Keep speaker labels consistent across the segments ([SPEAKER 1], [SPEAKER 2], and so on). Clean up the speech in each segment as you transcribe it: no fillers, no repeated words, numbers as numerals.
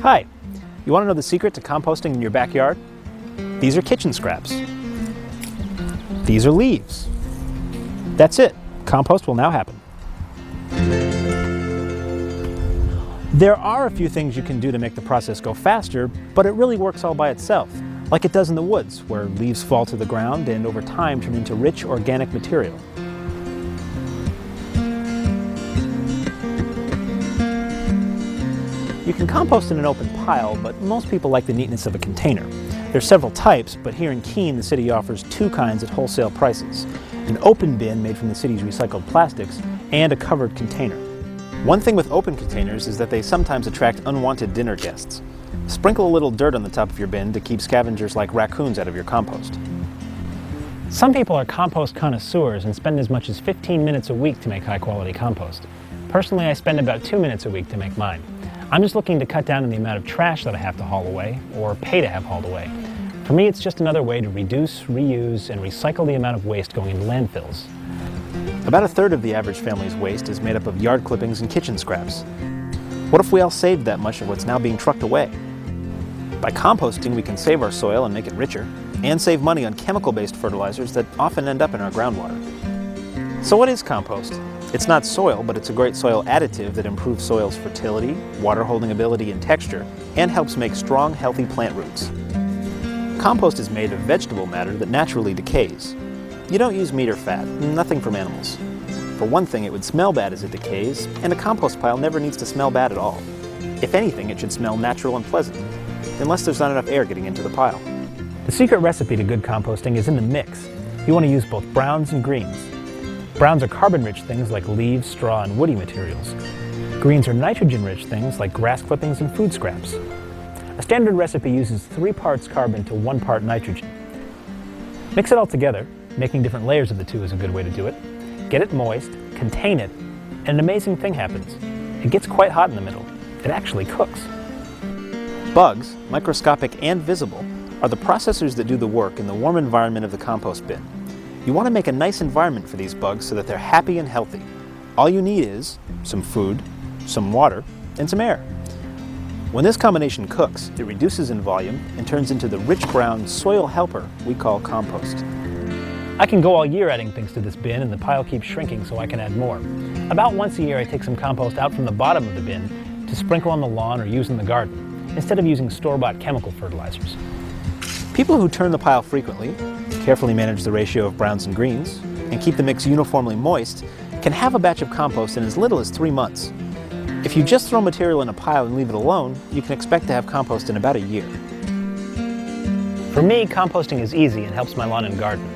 [SPEAKER 1] Hi, you want to know the secret to composting in your backyard? These are kitchen scraps. These are leaves. That's it. Compost will now happen. There are a few things you can do to make the process go faster, but it really works all by itself, like it does in the woods, where leaves fall to the ground and over time turn into rich organic material. You can compost in an open pile, but most people like the neatness of a container. There's several types, but here in Keene, the city offers two kinds at wholesale prices: an open bin made from the city's recycled plastics and a covered container. One thing with open containers is that they sometimes attract unwanted dinner guests. Sprinkle a little dirt on the top of your bin to keep scavengers like raccoons out of your compost.
[SPEAKER 2] Some people are compost connoisseurs and spend as much as 15 minutes a week to make high-quality compost. Personally, I spend about 2 minutes a week to make mine. I'm just looking to cut down on the amount of trash that I have to haul away, or pay to have hauled away. For me, it's just another way to reduce, reuse, and recycle the amount of waste going into landfills.
[SPEAKER 1] About a third of the average family's waste is made up of yard clippings and kitchen scraps. What if we all saved that much of what's now being trucked away? By composting, we can save our soil and make it richer, and save money on chemical-based fertilizers that often end up in our groundwater. So what is compost? It's not soil, but it's a great soil additive that improves soil's fertility, water holding ability, and texture, and helps make strong, healthy plant roots. Compost is made of vegetable matter that naturally decays. You don't use meat or fat, nothing from animals. For one thing, it would smell bad as it decays, and a compost pile never needs to smell bad at all. If anything, it should smell natural and pleasant, unless there's not enough air getting into the pile.
[SPEAKER 2] The secret recipe to good composting is in the mix. You want to use both browns and greens. Browns are carbon-rich things like leaves, straw, and woody materials. Greens are nitrogen-rich things like grass clippings and food scraps. A standard recipe uses 3 parts carbon to 1 part nitrogen. Mix it all together. Making different layers of the two is a good way to do it. Get it moist, contain it, and an amazing thing happens. It gets quite hot in the middle. It actually cooks.
[SPEAKER 1] Bugs, microscopic and visible, are the processors that do the work in the warm environment of the compost bin. You want to make a nice environment for these bugs so that they're happy and healthy. All you need is some food, some water, and some air. When this combination cooks, it reduces in volume and turns into the rich brown soil helper we call compost.
[SPEAKER 2] I can go all year adding things to this bin, and the pile keeps shrinking so I can add more. About once a year I take some compost out from the bottom of the bin to sprinkle on the lawn or use in the garden, instead of using store-bought chemical fertilizers.
[SPEAKER 1] People who turn the pile frequently, carefully manage the ratio of browns and greens, and keep the mix uniformly moist, can have a batch of compost in as little as 3 months. If you just throw material in a pile and leave it alone, you can expect to have compost in about a year.
[SPEAKER 2] For me, composting is easy and helps my lawn and garden.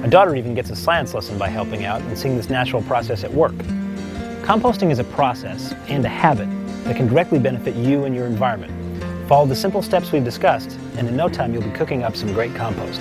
[SPEAKER 2] My daughter even gets a science lesson by helping out and seeing this natural process at work. Composting is a process and a habit that can directly benefit you and your environment. Follow the simple steps we've discussed, and in no time you'll be cooking up some great compost.